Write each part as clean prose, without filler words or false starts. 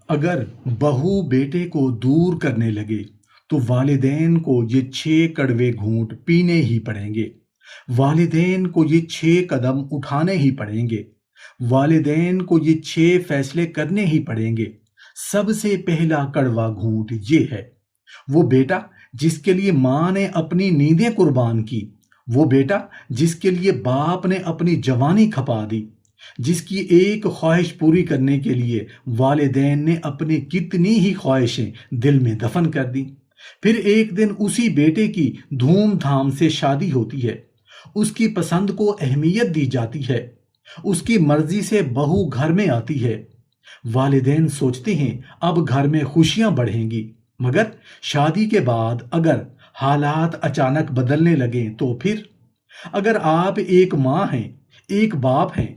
اگر بہو بیٹے کو دور کرنے لگے تو والدین کو یہ 6 کڑوے گھونٹ پینے ہی پڑیں گے۔ والدین کو یہ 6 قدم اٹھانے ہی پڑیں گے۔ والدین کو یہ 6 فیصلے کرنے ہی پڑیں گے۔ سب سے پہلا کڑوا گھونٹ یہ ہے، وہ بیٹا جس کے لیے ماں نے اپنی نیندیں قربان کی، وہ بیٹا جس کے لیے باپ نے اپنی جوانی کھپا دی، جس کی ایک خواہش پوری کرنے کے لیے والدین نے اپنی کتنی ہی خواہشیں دل میں دفن کر دیں۔ پھر ایک دن اسی بیٹے کی دھوم دھام سے شادی ہوتی ہے، اس کی پسند کو اہمیت دی جاتی ہے، اس کی مرضی سے بہو گھر میں آتی ہے۔ والدین سوچتے ہیں اب گھر میں خوشیاں بڑھیں گی، مگر شادی کے بعد اگر حالات اچانک بدلنے لگیں تو پھر اگر آپ ایک ماں ہیں، ایک باپ ہیں،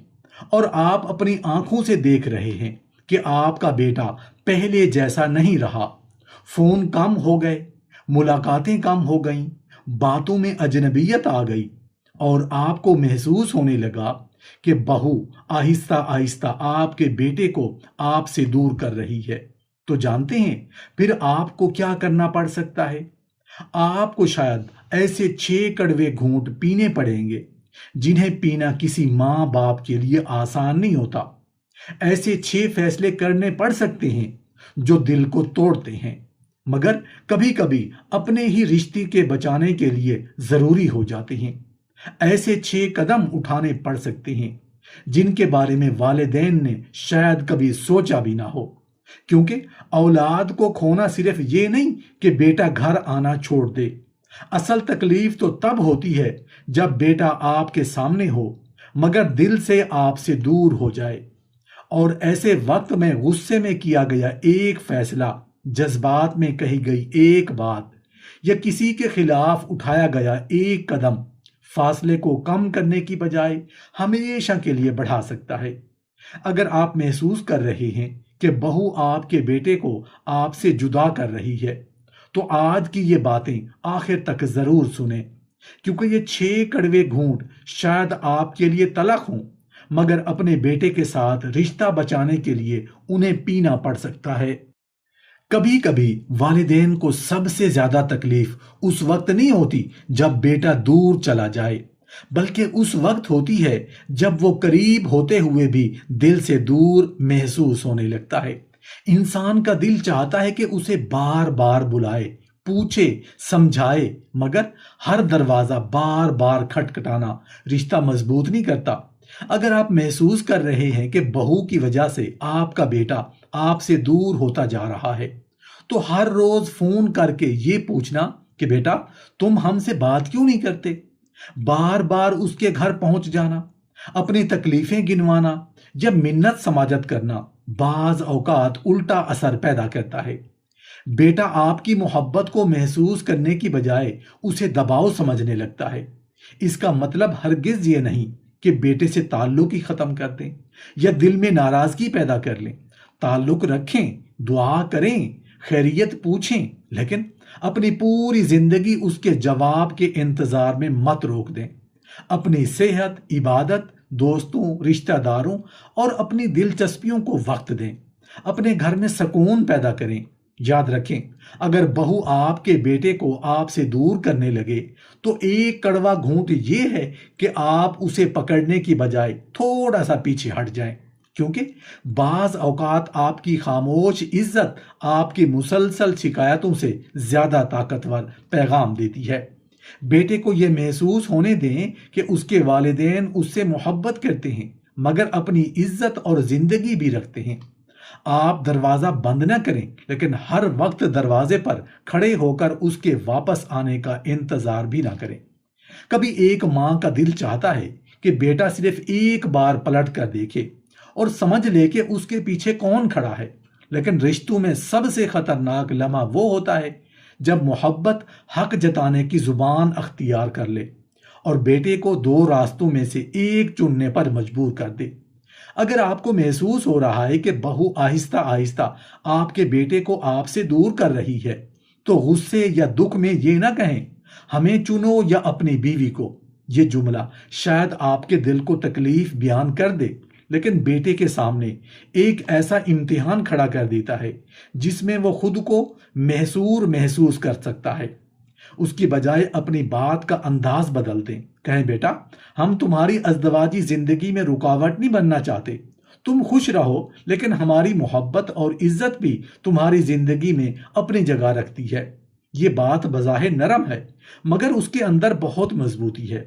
اور آپ اپنی آنکھوں سے دیکھ رہے ہیں کہ آپ کا بیٹا پہلے جیسا نہیں رہا، فون کم ہو گئے، ملاقاتیں کم ہو گئیں، باتوں میں اجنبیت آ گئی، اور آپ کو محسوس ہونے لگا کہ بہو آہستہ آہستہ آپ کے بیٹے کو آپ سے دور کر رہی ہے، تو جانتے ہیں پھر آپ کو کیا کرنا پڑ سکتا ہے؟ آپ کو شاید ایسے 6 کڑوے گھونٹ پینے پڑیں گے جنہیں پینا کسی ماں باپ کے لیے آسان نہیں ہوتا۔ ایسے 6 فیصلے کرنے پڑ سکتے ہیں جو دل کو توڑتے ہیں، مگر کبھی کبھی اپنے ہی رشتے کے بچانے کے لیے ضروری ہو جاتے ہیں۔ ایسے 6 قدم اٹھانے پڑ سکتے ہیں جن کے بارے میں والدین نے شاید کبھی سوچا بھی نہ ہو، کیونکہ اولاد کو کھونا صرف یہ نہیں کہ بیٹا گھر آنا چھوڑ دے۔ اصل تکلیف تو تب ہوتی ہے جب بیٹا آپ کے سامنے ہو مگر دل سے آپ سے دور ہو جائے، اور ایسے وقت میں غصے میں کیا گیا ایک فیصلہ، جذبات میں کہی گئی ایک بات، یا کسی کے خلاف اٹھایا گیا ایک قدم فاصلے کو کم کرنے کی بجائے ہمیشہ کے لیے بڑھا سکتا ہے۔ اگر آپ محسوس کر رہے ہیں کہ بہو آپ کے بیٹے کو آپ سے جدا کر رہی ہے تو آج کی یہ باتیں آخر تک ضرور سنیں، کیونکہ یہ 6 کڑوے گھونٹ شاید آپ کے لیے تلخ ہوں، مگر اپنے بیٹے کے ساتھ رشتہ بچانے کے لیے انہیں پینا پڑ سکتا ہے۔ کبھی کبھی والدین کو سب سے زیادہ تکلیف اس وقت نہیں ہوتی جب بیٹا دور چلا جائے، بلکہ اس وقت ہوتی ہے جب وہ قریب ہوتے ہوئے بھی دل سے دور محسوس ہونے لگتا ہے۔ انسان کا دل چاہتا ہے کہ اسے بار بار بلائے، پوچھے، سمجھائے، مگر ہر دروازہ بار بار کھٹکھٹانا رشتہ مضبوط نہیں کرتا۔ اگر آپ محسوس کر رہے ہیں کہ بہو کی وجہ سے آپ کا بیٹا آپ سے دور ہوتا جا رہا ہے، تو ہر روز فون کر کے یہ پوچھنا کہ بیٹا تم ہم سے بات کیوں نہیں کرتے، بار بار اس کے گھر پہنچ جانا، اپنی تکلیفیں گنوانا یا منت سماجت کرنا بعض اوقات الٹا اثر پیدا کرتا ہے۔ بیٹا آپ کی محبت کو محسوس کرنے کی بجائے اسے دباؤ سمجھنے لگتا ہے۔ اس کا مطلب ہرگز یہ نہیں کہ بیٹے سے تعلق ہی ختم کر دیں یا دل میں ناراضگی پیدا کر لیں۔ تعلق رکھیں، دعا کریں، خیریت پوچھیں، لیکن اپنی پوری زندگی اس کے جواب کے انتظار میں مت روک دیں۔ اپنی صحت، عبادت، دوستوں، رشتہ داروں اور اپنی دلچسپیوں کو وقت دیں۔ اپنے گھر میں سکون پیدا کریں۔ یاد رکھیں، اگر بہو آپ کے بیٹے کو آپ سے دور کرنے لگے تو ایک کڑوا گھونٹ یہ ہے کہ آپ اسے پکڑنے کی بجائے تھوڑا سا پیچھے ہٹ جائیں، کیونکہ بعض اوقات آپ کی خاموش عزت آپ کی مسلسل شکایتوں سے زیادہ طاقتور پیغام دیتی ہے۔ بیٹے کو یہ محسوس ہونے دیں کہ اس کے والدین اس سے محبت کرتے ہیں مگر اپنی عزت اور زندگی بھی رکھتے ہیں۔ آپ دروازہ بند نہ کریں، لیکن ہر وقت دروازے پر کھڑے ہو کر اس کے واپس آنے کا انتظار بھی نہ کریں۔ کبھی ایک ماں کا دل چاہتا ہے کہ بیٹا صرف ایک بار پلٹ کر دیکھے اور سمجھ لے کہ اس کے پیچھے کون کھڑا ہے، لیکن رشتوں میں سب سے خطرناک لمحہ وہ ہوتا ہے جب محبت حق جتانے کی زبان اختیار کر لے اور بیٹے کو دو راستوں میں سے ایک چننے پر مجبور کر دے۔ اگر آپ کو محسوس ہو رہا ہے کہ بہو آہستہ آہستہ آپ کے بیٹے کو آپ سے دور کر رہی ہے، تو غصے یا دکھ میں یہ نہ کہیں ہمیں چنو یا اپنی بیوی کو۔ یہ جملہ شاید آپ کے دل کو تکلیف بیان کر دے، لیکن بیٹے کے سامنے ایک ایسا امتحان کھڑا کر دیتا ہے جس میں وہ خود کو محسوس کر سکتا ہے۔ اس کی بجائے اپنی بات کا انداز بدل دیں، کہیں بیٹا ہم تمہاری ازدواجی زندگی میں رکاوٹ نہیں بننا چاہتے، تم خوش رہو، لیکن ہماری محبت اور عزت بھی تمہاری زندگی میں اپنی جگہ رکھتی ہے۔ یہ بات بظاہر نرم ہے مگر اس کے اندر بہت مضبوطی ہے،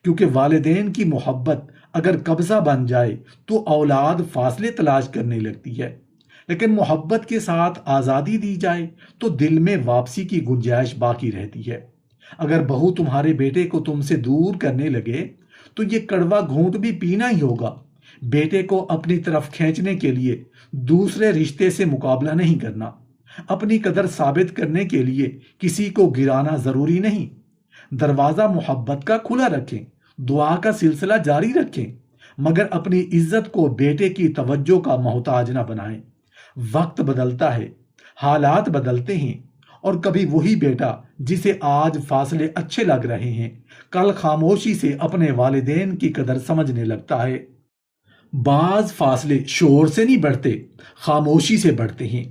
کیونکہ والدین کی محبت اگر قبضہ بن جائے تو اولاد فاصلے تلاش کرنے لگتی ہے، لیکن محبت کے ساتھ آزادی دی جائے تو دل میں واپسی کی گنجائش باقی رہتی ہے۔ اگر بہو تمہارے بیٹے کو تم سے دور کرنے لگے تو یہ کڑوا گھونٹ بھی پینا ہی ہوگا۔ بیٹے کو اپنی طرف کھینچنے کے لیے دوسرے رشتے سے مقابلہ نہیں کرنا، اپنی قدر ثابت کرنے کے لیے کسی کو گرانا ضروری نہیں۔ دروازہ محبت کا کھلا رکھیں، دعا کا سلسلہ جاری رکھیں، مگر اپنی عزت کو بیٹے کی توجہ کا محتاج نہ بنائیں۔ وقت بدلتا ہے، حالات بدلتے ہیں، اور کبھی وہی بیٹا جسے آج فاصلے اچھے لگ رہے ہیں کل خاموشی سے اپنے والدین کی قدر سمجھنے لگتا ہے۔ بعض فاصلے شور سے نہیں بڑھتے، خاموشی سے بڑھتے ہیں۔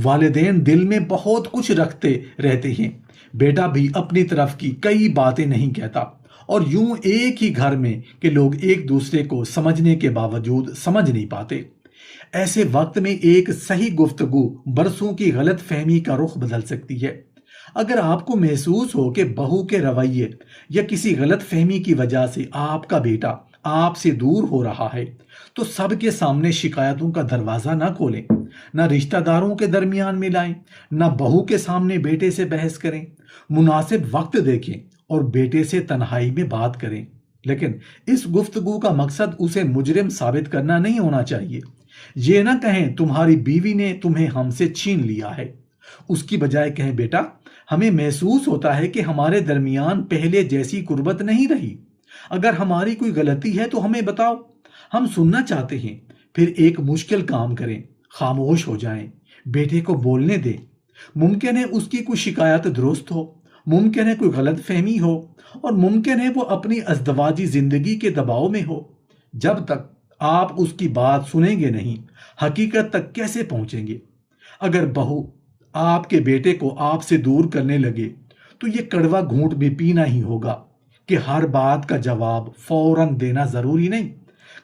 والدین دل میں بہت کچھ رکھتے رہتے ہیں، بیٹا بھی اپنی طرف کی کئی باتیں نہیں کہتا، اور یوں ایک ہی گھر میں کہ لوگ ایک دوسرے کو سمجھنے کے باوجود سمجھ نہیں پاتے۔ ایسے وقت میں ایک صحیح گفتگو برسوں کی غلط فہمی کا رخ بدل سکتی ہے۔ اگر آپ کو محسوس ہو کہ بہو کے رویے یا کسی غلط فہمی کی وجہ سے آپ کا بیٹا آپ سے دور ہو رہا ہے تو سب کے سامنے شکایتوں کا دروازہ نہ کھولیں، نہ رشتہ داروں کے درمیان میں لائیں، نہ بہو کے سامنے بیٹے سے بحث کریں۔ مناسب وقت دیکھیں اور بیٹے سے تنہائی میں بات کریں، لیکن اس گفتگو کا مقصد اسے مجرم ثابت کرنا نہیں ہونا چاہیے۔ یہ نہ کہیں تمہاری بیوی نے تمہیں ہم سے چھین لیا ہے، اس کی بجائے کہیں بیٹا ہمیں محسوس ہوتا ہے کہ ہمارے درمیان پہلے جیسی قربت نہیں رہی، اگر ہماری کوئی غلطی ہے تو ہمیں بتاؤ، ہم سننا چاہتے ہیں۔ پھر ایک مشکل کام کریں، خاموش ہو جائیں، بیٹے کو بولنے دیں۔ ممکن ہے اس کی کوئی شکایت درست ہو، ممکن ہے کوئی غلط فہمی ہو، اور ممکن ہے وہ اپنی ازدواجی زندگی کے دباؤ میں ہو۔ جب تک آپ اس کی بات سنیں گے نہیں، حقیقت تک کیسے پہنچیں گے؟ اگر بہو آپ کے بیٹے کو آپ سے دور کرنے لگے تو یہ کڑوا گھونٹ بھی پینا ہی ہوگا کہ ہر بات کا جواب فوراً دینا ضروری نہیں۔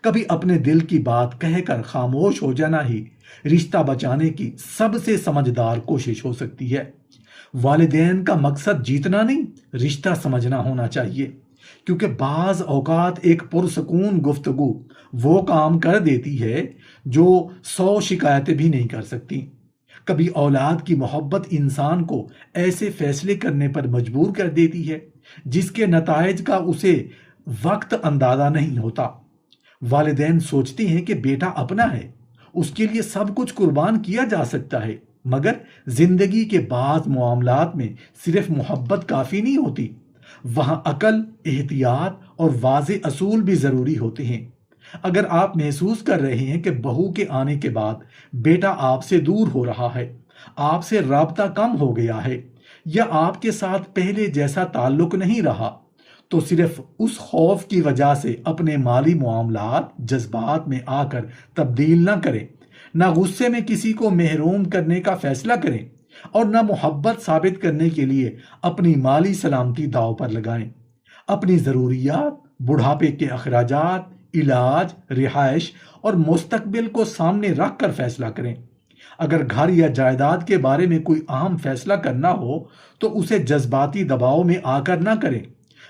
کبھی اپنے دل کی بات کہہ کر خاموش ہو جانا ہی رشتہ بچانے کی سب سے سمجھدار کوشش ہو سکتی ہے۔ والدین کا مقصد جیتنا نہیں، رشتہ سمجھنا ہونا چاہیے، کیونکہ بعض اوقات ایک پرسکون گفتگو وہ کام کر دیتی ہے جو 100 شکایتیں بھی نہیں کر سکتی۔ کبھی اولاد کی محبت انسان کو ایسے فیصلے کرنے پر مجبور کر دیتی ہے جس کے نتائج کا اسے وقت اندازہ نہیں ہوتا۔ والدین سوچتے ہیں کہ بیٹا اپنا ہے، اس کے لیے سب کچھ قربان کیا جا سکتا ہے، مگر زندگی کے بعض معاملات میں صرف محبت کافی نہیں ہوتی، وہاں عقل، احتیاط اور واضح اصول بھی ضروری ہوتے ہیں۔ اگر آپ محسوس کر رہے ہیں کہ بہو کے آنے کے بعد بیٹا آپ سے دور ہو رہا ہے، آپ سے رابطہ کم ہو گیا ہے، یا آپ کے ساتھ پہلے جیسا تعلق نہیں رہا، تو صرف اس خوف کی وجہ سے اپنے مالی معاملات جذبات میں آ کر تبدیل نہ کریں، نہ غصے میں کسی کو محروم کرنے کا فیصلہ کریں، اور نہ محبت ثابت کرنے کے لیے اپنی مالی سلامتی داؤ پر لگائیں۔ اپنی ضروریات، بڑھاپے کے اخراجات، علاج، رہائش اور مستقبل کو سامنے رکھ کر فیصلہ کریں۔ اگر گھر یا جائیداد کے بارے میں کوئی اہم فیصلہ کرنا ہو تو اسے جذباتی دباؤ میں آ کر نہ کریں۔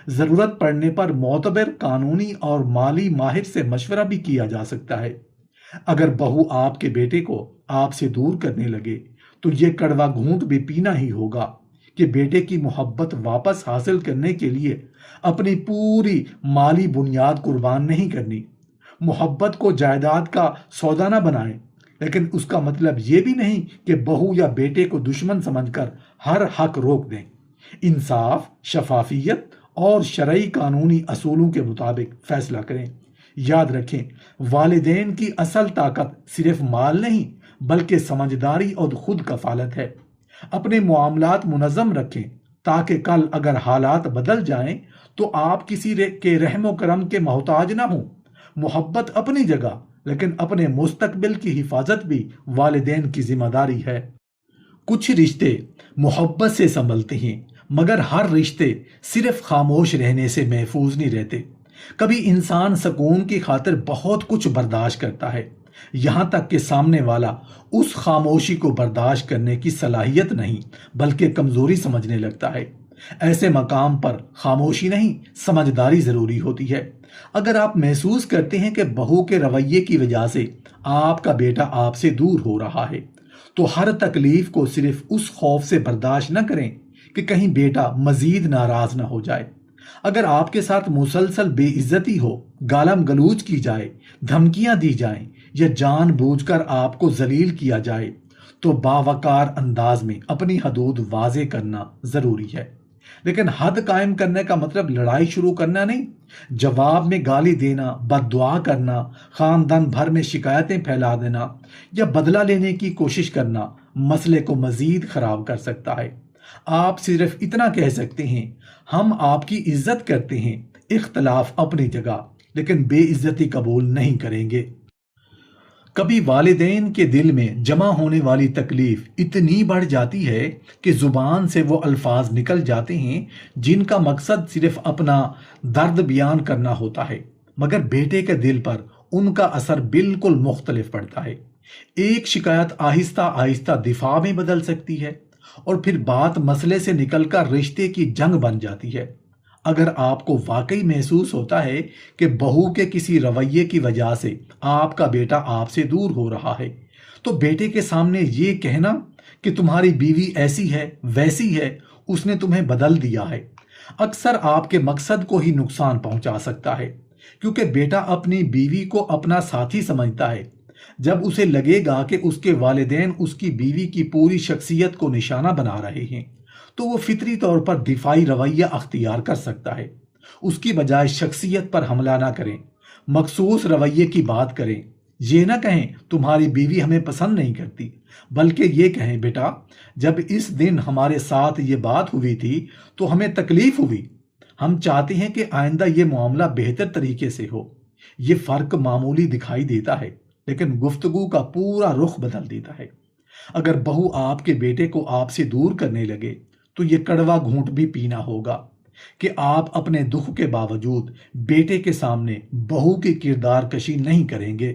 ضرورت پڑنے پر معتبر قانونی اور مالی ماہر سے مشورہ بھی کیا جا سکتا ہے۔ اگر بہو آپ کے بیٹے کو آپ سے دور کرنے لگے تو یہ کڑوا گھونٹ بھی پینا ہی ہوگا کہ بیٹے کی محبت واپس حاصل کرنے کے لیے اپنی پوری مالی بنیاد قربان نہیں کرنی۔ محبت کو جائیداد کا سودا نہ بنائیں، لیکن اس کا مطلب یہ بھی نہیں کہ بہو یا بیٹے کو دشمن سمجھ کر ہر حق روک دیں۔ انصاف، شفافیت اور شرعی قانونی اصولوں کے مطابق فیصلہ کریں۔ یاد رکھیں، والدین کی اصل طاقت صرف مال نہیں بلکہ سمجھداری اور خود کفالت ہے۔ اپنے معاملات منظم رکھیں تاکہ کل اگر حالات بدل جائیں تو آپ کسی کے رحم و کرم کے محتاج نہ ہوں۔ محبت اپنی جگہ، لیکن اپنے مستقبل کی حفاظت بھی والدین کی ذمہ داری ہے۔ کچھ رشتے محبت سے سنبھلتے ہیں، مگر ہر رشتے صرف خاموش رہنے سے محفوظ نہیں رہتے۔ کبھی انسان سکون کی خاطر بہت کچھ برداشت کرتا ہے، یہاں تک کہ سامنے والا اس خاموشی کو برداشت کرنے کی صلاحیت نہیں بلکہ کمزوری سمجھنے لگتا ہے۔ ایسے مقام پر خاموشی نہیں، سمجھداری ضروری ہوتی ہے۔ اگر آپ محسوس کرتے ہیں کہ بہو کے رویے کی وجہ سے آپ کا بیٹا آپ سے دور ہو رہا ہے، تو ہر تکلیف کو صرف اس خوف سے برداشت نہ کریں کہ کہیں بیٹا مزید ناراض نہ ہو جائے۔ اگر آپ کے ساتھ مسلسل بے عزتی ہو، گالم گلوچ کی جائے، دھمکیاں دی جائیں یا جان بوجھ کر آپ کو ذلیل کیا جائے، تو باوقار انداز میں اپنی حدود واضح کرنا ضروری ہے۔ لیکن حد قائم کرنے کا مطلب لڑائی شروع کرنا نہیں۔ جواب میں گالی دینا، بد دعا کرنا، خاندان بھر میں شکایتیں پھیلا دینا یا بدلہ لینے کی کوشش کرنا مسئلے کو مزید خراب کر سکتا ہے۔ آپ صرف اتنا کہہ سکتے ہیں، ہم آپ کی عزت کرتے ہیں، اختلاف اپنی جگہ، لیکن بے عزتی قبول نہیں کریں گے۔ کبھی والدین کے دل میں جمع ہونے والی تکلیف اتنی بڑھ جاتی ہے کہ زبان سے وہ الفاظ نکل جاتے ہیں جن کا مقصد صرف اپنا درد بیان کرنا ہوتا ہے، مگر بیٹے کے دل پر ان کا اثر بالکل مختلف پڑتا ہے۔ ایک شکایت آہستہ آہستہ دفاع میں بدل سکتی ہے، اور پھر بات مسئلے سے نکل کر رشتے کی جنگ بن جاتی ہے۔ اگر آپ کو واقعی محسوس ہوتا ہے کہ بہو کے کسی رویے کی وجہ سے آپ کا بیٹا آپ سے دور ہو رہا ہے، تو بیٹے کے سامنے یہ کہنا کہ تمہاری بیوی ایسی ہے ویسی ہے، اس نے تمہیں بدل دیا ہے، اکثر آپ کے مقصد کو ہی نقصان پہنچا سکتا ہے، کیونکہ بیٹا اپنی بیوی کو اپنا ساتھی سمجھتا ہے۔ جب اسے لگے گا کہ اس کے والدین اس کی بیوی کی پوری شخصیت کو نشانہ بنا رہے ہیں، تو وہ فطری طور پر دفاعی رویہ اختیار کر سکتا ہے۔ اس کی بجائے شخصیت پر حملہ نہ کریں، مخصوص رویے کی بات کریں۔ یہ نہ کہیں تمہاری بیوی ہمیں پسند نہیں کرتی، بلکہ یہ کہیں بیٹا، جب اس دن ہمارے ساتھ یہ بات ہوئی تھی تو ہمیں تکلیف ہوئی، ہم چاہتے ہیں کہ آئندہ یہ معاملہ بہتر طریقے سے ہو۔ یہ فرق معمولی دکھائی دیتا ہے، لیکن گفتگو کا پورا رخ بدل دیتا ہے۔ اگر بہو آپ کے بیٹے کو آپ سے دور کرنے لگے تو یہ کڑوا گھونٹ بھی پینا ہوگا کہ آپ اپنے دکھ کے باوجود بیٹے کے سامنے بہو کی کردار کشی نہیں کریں گے۔